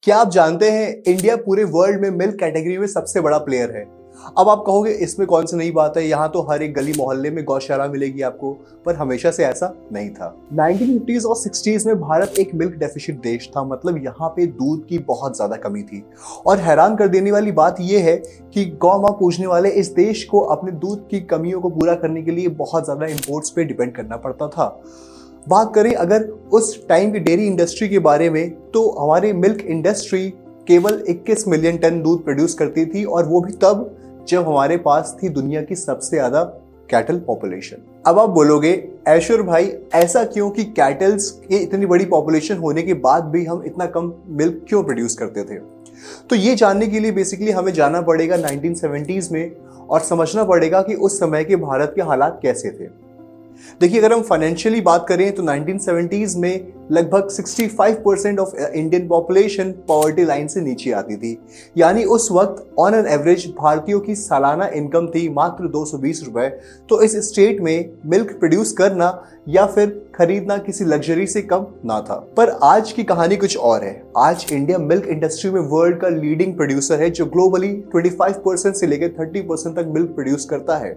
क्या आप जानते हैं इंडिया पूरे वर्ल्ड में मिल्क कैटेगरी में सबसे बड़ा प्लेयर है। अब आप कहोगे इसमें कौन सी नई बात है, यहाँ तो हर एक गली मोहल्ले में गौशाला मिलेगी आपको। पर हमेशा से ऐसा नहीं था। 1950s और 60s में भारत एक मिल्क डेफिशिट देश था, मतलब यहाँ पे दूध की बहुत ज्यादा कमी थी। और हैरान कर देने वाली बात यह है कि गौ माँ पूजने वाले इस देश को अपने दूध की कमियों को पूरा करने के लिए बहुत ज्यादा इम्पोर्ट्स पे डिपेंड करना पड़ता था। बात करें अगर उस टाइम की डेयरी इंडस्ट्री के बारे में, तो हमारी मिल्क इंडस्ट्री केवल 21 मिलियन टन दूध प्रोड्यूस करती थी, और वो भी तब जब हमारे पास थी दुनिया की सबसे ज्यादा कैटल पॉपुलेशन। अब आप बोलोगे ऐश्वर भाई ऐसा क्यों कि कैटल्स की इतनी बड़ी पॉपुलेशन होने के बाद भी हम इतना कम मिल्क क्यों प्रोड्यूस करते थे। तो ये जानने के लिए बेसिकली हमें जाना पड़ेगा 1970s में और समझना पड़ेगा कि उस समय के भारत के हालात कैसे थे। देखिए, अगर हम फाइनेंशियली बात करें तो 1970s में लगभग 65% of Indian population poverty line से नीचे आती थी। यानी उस वक्त ऑन एन एवरेज भारतीयों की सालाना इनकम थी मात्र 220 रुपए। तो इस स्टेट में मिल्क प्रोड्यूस करना या फिर खरीदना किसी लग्जरी से कम ना था। पर आज की कहानी कुछ और है। आज इंडिया मिल्क इंडस्ट्री में वर्ल्ड का लीडिंग प्रोड्यूसर है, जो ग्लोबली 25% से लेकर 30% तक मिल्क प्रोड्यूस करता है।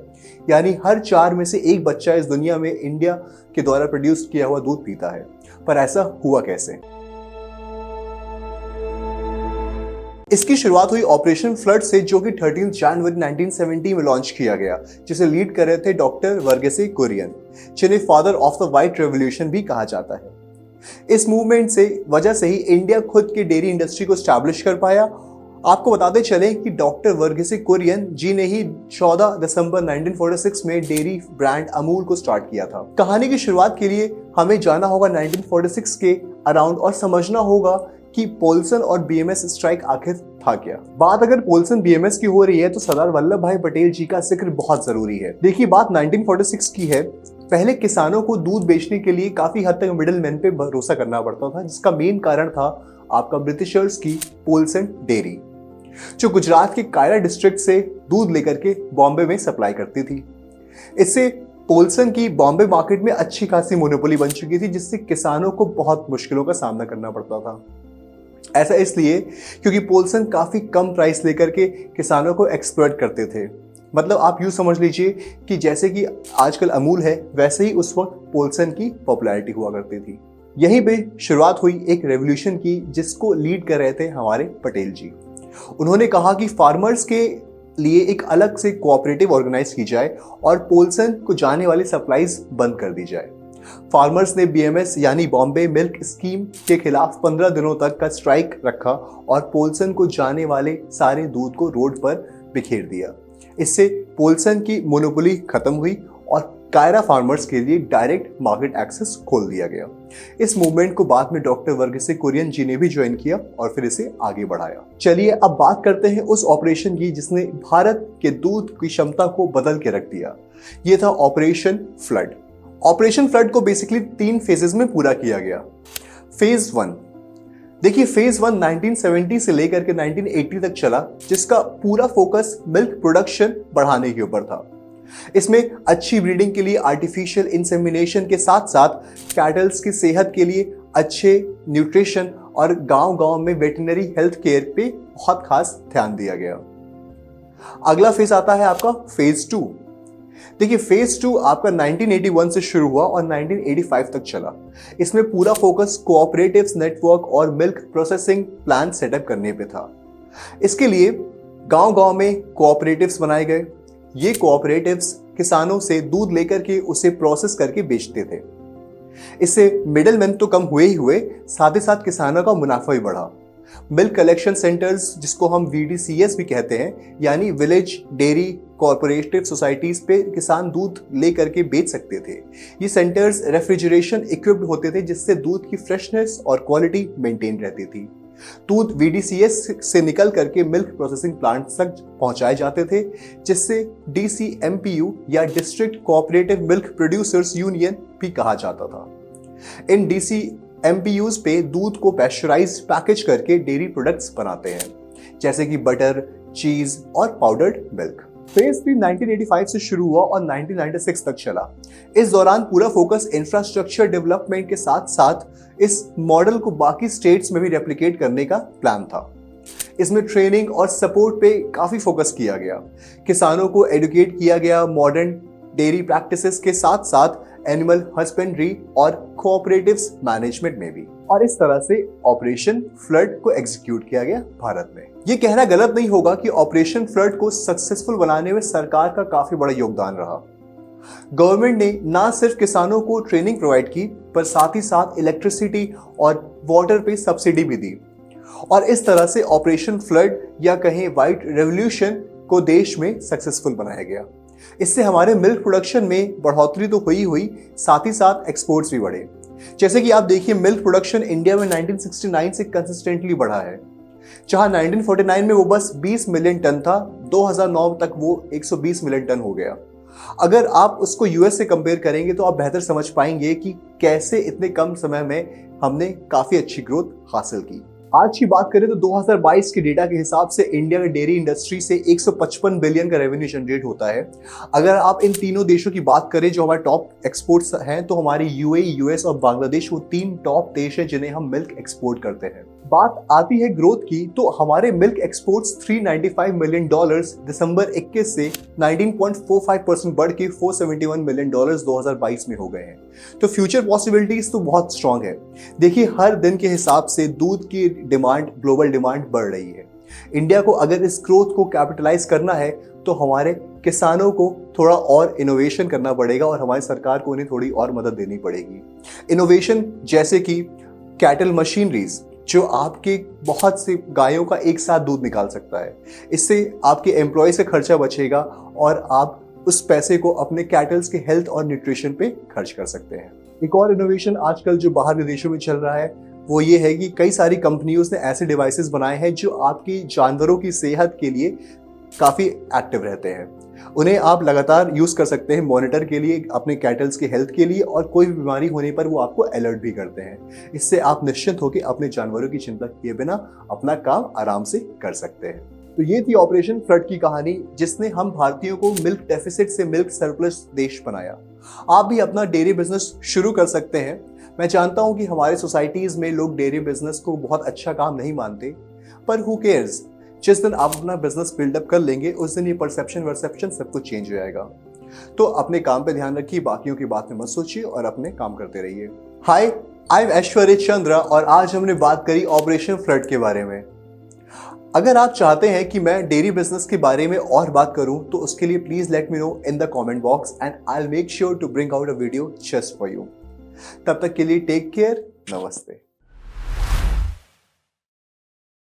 यानी हर 4 में से एक बच्चा इस दुनिया में इंडिया के द्वारा प्रोड्यूस किया हुआ दूध पीता है। पर ऐसा हुआ कैसे? इसकी शुरुआत हुई ऑपरेशन फ्लड से, जो कि 13 जनवरी 1970 में लॉन्च किया गया, जिसे लीड कर रहे थे डॉक्टर वर्गीस कुरियन, जिन्हें father of the white revolution भी कहा जाता है। इस मूवमेंट से वजह से ही इंडिया खुद की डेयरी इंडस्ट्री को स्टैब्लिश कर पाया। आपको बताते चले कि डॉक्टर वर्गीस कुरियन जी ने ही 14 दिसंबर 1946 में डेयरी ब्रांड अमूल को स्टार्ट किया था। कहानी की शुरुआत के लिए हमें जाना होगा 1946 के अराउंड और समझना होगा कि पोल्सन और बीएमएस स्ट्राइक आखिर था क्या। बात अगर पोल्सन बीएमएस की हो रही है तो सरदार वल्लभ भाई पटेल जी का जिक्र बहुत जरूरी है। देखिए, बात 1946 की है। पहले किसानों को दूध बेचने के लिए काफी हद तक मिडिल मैन पे भरोसा करना पड़ता था, जिसका मेन कारण था आपका ब्रिटिशर्स की पोल्सन डेयरी, जो गुजरात के कायरा डिस्ट्रिक्ट से दूध लेकर के बॉम्बे में सप्लाई करती थी। इससे पोल्सन की बॉम्बे मार्केट में अच्छी खासी मोनोपोली बन चुकी थी, जिससे किसानों को बहुत मुश्किलों का सामना करना पड़ता था। ऐसा इसलिए क्योंकि पोल्सन काफी कम प्राइस लेकर के किसानों को एक्सप्लॉइट करते थे। मतलब आप यूं समझ लीजिए कि जैसे कि आजकल अमूल है, वैसे ही उस वक्त पोल्सन की पॉपुलैरिटी हुआ करती थी। यहीं पे शुरुआत हुई एक रेवोल्यूशन की, जिसको लीड कर रहे थे हमारे पटेल जी। उन्होंने कहा कि फार्मर्स के लिए एक अलग से कोऑपरेटिव ऑर्गेनाइज की जाए और पोल्सन को जाने वाली सप्लाईज बंद कर दी जाए। फार्मर्स ने बीएमएस यानी बॉम्बे मिल्क स्कीम के खिलाफ 15 दिनों तक का स्ट्राइक रखा और पोल्सन को जाने वाले सारे दूध को रोड पर बिखेर दिया। इससे पोल्सन की मोनोपोली खत्म हुई और कायरा फार्मर्स के लिए डायरेक्ट मार्केट एक्सेस खोल दिया गया। इस मूवमेंट को बाद में डॉक्टर वर्गीस कुरियन जी ने भी ज्वाइन किया और फिर इसे आगे बढ़ाया। चलिए अब बात करते हैं उस ऑपरेशन की जिसने भारत के दूध की क्षमता को बदल के रख दिया। यह था ऑपरेशन फ्लड। ऑपरेशन फ्लड को बेसिकली 3 फेजेस में पूरा किया गया। फेज 1, देखिए फेज 1 1970 से लेकर के 1980 तक चला, जिसका पूरा फोकस मिल्क प्रोडक्शन बढ़ाने के ऊपर था। इसमें अच्छी ब्रीडिंग के लिए आर्टिफिशियल इंसेमिनेशन के साथ साथ कैटल्स की सेहत के लिए अच्छे न्यूट्रिशन और गांव-गांव में वेटरनरी हेल्थ केयर पे बहुत खास ध्यान दिया गया। अगला फेज आता है आपका फेज 2। देखिए फेज 2 आपका 1981 से शुरू हुआ और 1985 तक चला। इसमें पूरा फोकस कोऑपरेटिव्स नेटवर्क और मिल्क प्रोसेसिंग प्लांट सेटअप करने पे था। इसके लिए गांव-गांव में कोऑपरेटिव्स बनाए गए। ये कोऑपरेटिव्स किसानों से दूध लेकर के उसे प्रोसेस करके बेचते थे। इससे मिडिलमैन तो कम हुए ही हुए, साथ ही साथ किसानों का मुनाफा भी बढ़ा। मिल्क कलेक्शन सेंटर्स, जिसको हम वीडीसीएस भी कहते हैं, यानी विलेज डेयरी कोऑपरेटिव सोसाइटीज पे किसान दूध लेकर के बेच सकते थे। ये सेंटर्स रेफ्रिजरेशन इक्विप्ड होते थे, जिससे दूध की फ्रेशनेस और क्वालिटी मेंटेन रहती थी। दूध वीडीसीएस से निकल करके मिल्क प्रोसेसिंग प्लांट तक पहुंचाए जाते थे, जिससे डीसीएमपीयू या district cooperative milk producers union भी कहा जाता था। इन डीसीएमपीयूज पे दूध को पैस्चराइज पैकेज करके डेयरी प्रोडक्ट्स बनाते हैं, जैसे कि बटर, चीज और पाउडर्ड मिल्क। फेज 3 1985 से शुरू हुआ और 1996 तक चला। इस दौरान पूरा फोकस इंफ्रास्ट्रक्चर डेवलपमेंट के साथ साथ इस मॉडल को बाकी स्टेट्स में भी रेप्लिकेट करने का प्लान था। इसमें ट्रेनिंग और सपोर्ट पे काफी फोकस किया गया, किसानों को एडुकेट किया गया मॉडर्न डेयरी प्रैक्टिसेस के साथ साथ एनिमल हस्बेंड्री और कोऑपरेटिव्स मैनेजमेंट में भी, और इस तरह से ऑपरेशन फ्लड को एग्जीक्यूट किया गया भारत में। ये कहना गलत नहीं होगा कि ऑपरेशन फ्लड को सक्सेसफुल बनाने में सरकार का काफी बड़ा योगदान रहा। गवर्नमेंट ने ना सिर्फ किसानों को ट्रेनिंग प्रोवाइड की, पर साथ ही साथ इलेक्ट्रिसिटी और वाटर पे सब्सिडी भी दी, और इस तरह से ऑपरेशन फ्लड या कहें व्हाइट रेवोल्यूशन को देश में सक्सेसफुल बनाया गया। इससे हमारे मिल्क प्रोडक्शन में बढ़ोतरी तो हुई, साथ ही साथ एक्सपोर्ट्स भी बढ़े। जैसे कि आप देखिए, मिल्क प्रोडक्शन इंडिया में 1969 से कंसिस्टेंटली बढ़ा है। जहां 1949 में वो बस 20 मिलियन टन था, 2009 तक वो 120 मिलियन टन हो गया। अगर आप उसको यूएस से कंपेयर करेंगे तो आप बेहतर समझ पाएंगे कि कैसे इतने कम समय में हमने काफी अच्छी ग्रोथ हासिल की। आज की बात करें तो 2022 के डेटा के हिसाब से इंडिया में डेयरी इंडस्ट्री से 155 बिलियन का रेवेन्यू जनरेट होता है। अगर आप इन तीनों देशों की बात करें जो हमारे टॉप एक्सपोर्ट्स हैं, तो हमारी यूएई, यूएस और बांग्लादेश वो 3 टॉप देश हैं जिन्हें हम मिल्क एक्सपोर्ट करते हैं। बात आती है ग्रोथ की, तो हमारे मिल्क एक्सपोर्ट्स $395 मिलियन दिसंबर 21 से 19.45% बढ़ के $471 मिलियन 2022 में हो गए हैं। तो फ्यूचर पॉसिबिलिटीज तो बहुत स्ट्रांग है। देखिए, हर दिन के हिसाब से दूध की डिमांड, ग्लोबल डिमांड बढ़ रही है। इंडिया को अगर इस ग्रोथ को कैपिटलाइज करना है तो हमारे किसानों को थोड़ा और इनोवेशन करना पड़ेगा और हमारी सरकार को उन्हें थोड़ी और मदद देनी पड़ेगी। इनोवेशन जैसे कि कैटल मशीनरीज, जो आपके बहुत से गायों का एक साथ दूध निकाल सकता है। इससे आपके एम्प्लॉयज का खर्चा बचेगा और आप उस पैसे को अपने कैटल्स के हेल्थ और न्यूट्रिशन पे खर्च कर सकते हैं। एक और इनोवेशन आजकल जो बाहर विदेशों में चल रहा है वो ये है कि कई सारी कंपनियों ने ऐसे डिवाइसेस बनाए हैं जो आपकी जानवरों की सेहत के लिए काफ़ी एक्टिव रहते हैं। उन्हें आप लगातार यूज़ कर सकते हैं मॉनिटर के लिए, अपने कैटल्स के हेल्थ के लिए, और कोई भी बीमारी होने पर वो आपको अलर्ट भी करते हैं। इससे आप निश्चिंत होकर अपने जानवरों की चिंता किए बिना अपना काम आराम से कर सकते हैं। तो ये थी ऑपरेशन फ्लड की कहानी, जिसने हम भारतीयों को मिल्क डेफिसिट से मिल्क सरप्लस देश बनाया। आप भी अपना डेयरी बिजनेस शुरू कर सकते हैं। मैं जानता हूं कि हमारे सोसाइटीज में लोग डेयरी बिजनेस को बहुत अच्छा काम नहीं मानते, पर हु केयर्स, जिस दिन आप अपना बिजनेस बिल्डअप कर लेंगे उस दिन ये परसेप्शन सब कुछ चेंज हो जाएगा। तो अपने काम पे ध्यान रखिए, बाकियों की बात में मत सोचिए और अपने काम करते रहिए। हाय, आई एम ऐश्वर्य चंद्रा और आज हमने बात करी ऑपरेशन फ्लड के बारे में। अगर आप चाहते हैं कि मैं डेयरी बिजनेस के बारे में और बात करूं तो उसके लिए please let me know in the comment box and I will make sure to bring out a video just for you. तब तक के लिए टेक केयर, नमस्ते।